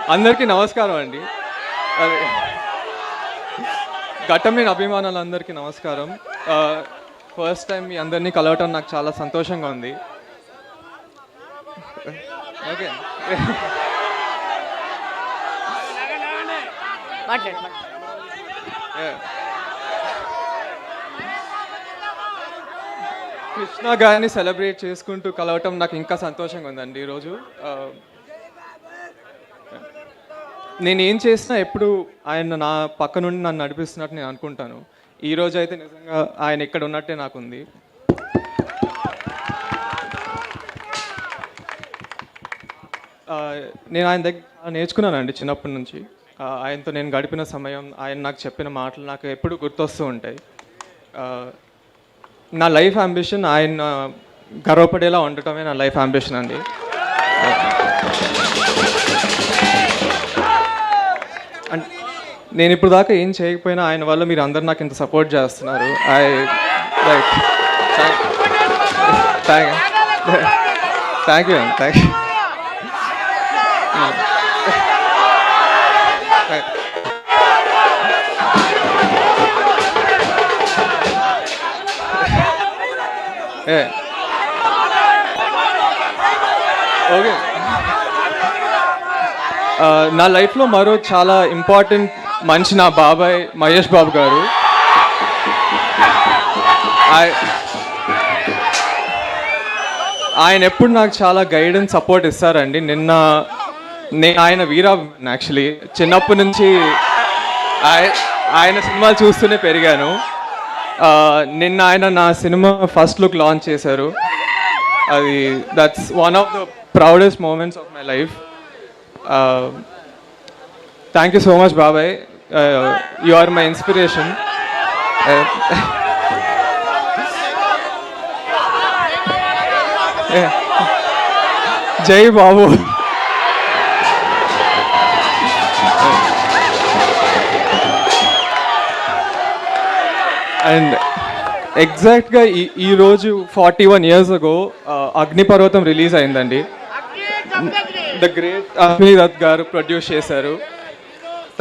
అందరికీ నమస్కారం అండి. అదే ఘట్టమైన అభిమానులందరికీ నమస్కారం. ఫస్ట్ టైం మీ అందరినీ కలవటం నాకు చాలా సంతోషంగా ఉంది. ఓకే, కృష్ణ గారిని సెలబ్రేట్ చేసుకుంటూ కలవటం నాకు ఇంకా సంతోషంగా ఉందండి ఈరోజు. నేను ఏం చేసినా ఎప్పుడు ఆయన నా పక్క నుండి నన్ను నడిపిస్తున్నట్టు నేను అనుకుంటాను. ఈరోజు అయితే నిజంగా ఆయన ఇక్కడ ఉన్నట్టే నాకుంది. నేను ఆయన దగ్గర నేర్చుకున్నానండి చిన్నప్పటి నుంచి. ఆయనతో నేను గడిపిన సమయం, ఆయన నాకు చెప్పిన మాటలు నాకు ఎప్పుడు గుర్తొస్తూ ఉంటాయి. నా లైఫ్ అంబిషన్ ఆయన గర్వపడేలా ఉండటమే నా లైఫ్ అంబిషన్ అండి. నేను ఇప్పుడు దాకా ఏం చేయకపోయినా ఆయన వల్ల మీరు అందరు నాకు ఇంత సపోర్ట్ చేస్తున్నారు. థ్యాంక్ యూ అండి, థ్యాంక్ యూ. ఓకే, నా లైఫ్లో మరో చాలా ఇంపార్టెంట్ మనిషి నా బాబాయ్ మహేష్ బాబు గారు. ఆయన ఎప్పుడు నాకు చాలా గైడెన్స్ సపోర్ట్ ఇస్తారండి. నేను ఆయన వీరా యాక్చువల్లీ చిన్నప్పటి నుంచి ఆయన సినిమాలు చూస్తూనే పెరిగాను. నిన్న ఆయన నా సినిమా ఫస్ట్ లుక్ లాంచ్ చేశారు. అది that's one of the proudest moments of my life. Thank you so much బాబాయ్, యు ఆర్ మై ఇన్స్పిరేషన్. జై బాబు. అండ్ ఎగ్జాక్ట్గా ఈరోజు 41 years ago అగ్నిపర్వతం రిలీజ్ అయిందండి. The great Ashwini Dutt garu produce చేశారు.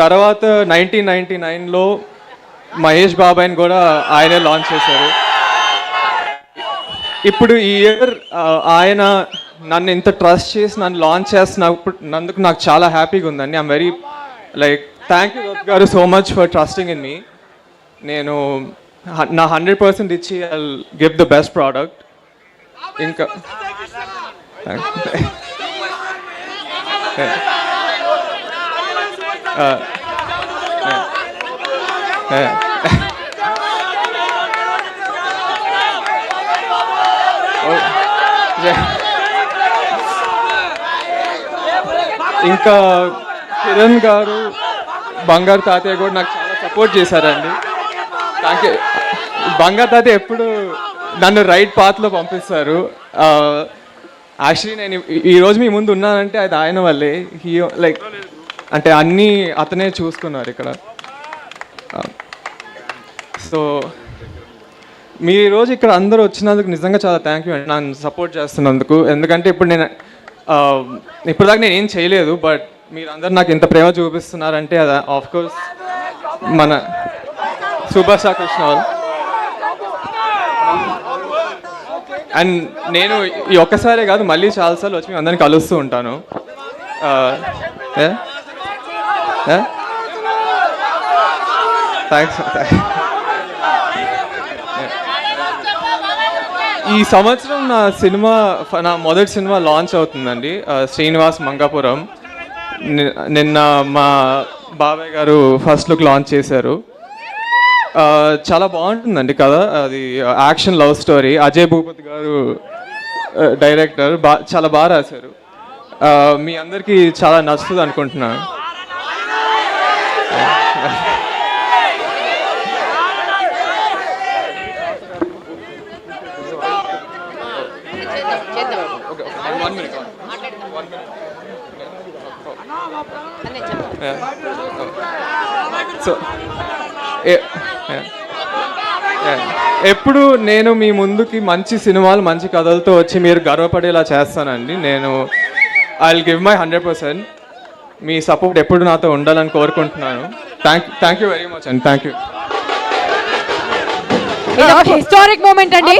తర్వాత 1999లో మహేష్ బాబాయ్ని కూడా ఆయనే లాంచ్ చేశారు. ఇప్పుడు ఈ ఇయర్ ఆయన నన్ను ఇంత ట్రస్ట్ చేసి నన్ను లాంచ్ చేస్తున్నందుకు నాకు చాలా హ్యాపీగా ఉందండి. I'm very thank you Dutt గారు so much for trusting in me. నేను నా 100% ఇచ్చి I will give the best product. ఇంకా ఇంకా కిరణ్ గారు, బంగారు తాతయ్య కూడా నాకు చాలా సపోర్ట్ చేశారండి. Thank you. బంగారు తాతయ్య ఎప్పుడు నన్ను రైట్ పాత్లో పంపిస్తారు. యాక్చువల్లీ నేను ఈరోజు మీ ముందు ఉన్నానంటే అది ఆయన వల్లే. అంటే అన్నీ అతనే చూసుకున్నారు ఇక్కడ. సో మీరు ఈరోజు ఇక్కడ అందరూ వచ్చినందుకు నిజంగా చాలా థ్యాంక్ యూ అండి, నన్ను సపోర్ట్ చేస్తున్నందుకు. ఎందుకంటే ఇప్పుడు దాకా నేను ఏం చేయలేదు, బట్ మీరందరూ నాకు ఇంత ప్రేమ చూపిస్తున్నారంటే అది ఆఫ్కోర్స్ మన సుభాష్ కృష్ణ వాళ్ళు. అండ్ నేను ఈ ఒక్కసారే కాదు, మళ్ళీ చాలాసార్లు వచ్చి మేము అందరినీ కలుస్తూ ఉంటాను. థ్యాంక్స్. ఈ సంవత్సరం నా మొదటి సినిమా లాంచ్ అవుతుందండి, శ్రీనివాస్ మంగాపురం. నిన్న మా బాబాయ్ గారు ఫస్ట్ లుక్ లాంచ్ చేశారు. చాలా బాగుంటుందండి కదా. అది action love story. Ajay Bhupathi గారు డైరెక్టర్. చాలా బాగా రాశారు. మీ అందరికీ చాలా నచ్చుతుంది అనుకుంటున్నాను. సో ఎప్పుడు నేను మీ ముందుకి మంచి సినిమాలు, మంచి కథలతో వచ్చి మీరు గర్వపడేలా చేస్తానండి. నేను I will give my 100%. Me support ఎప్పుడు నాతో ఉండాలని కోరుకుంటున్నాను. థ్యాంక్ యూ వెరీ మచ్ అండి. Thank you. హిస్టారిక్ మూమెంట్ అండి.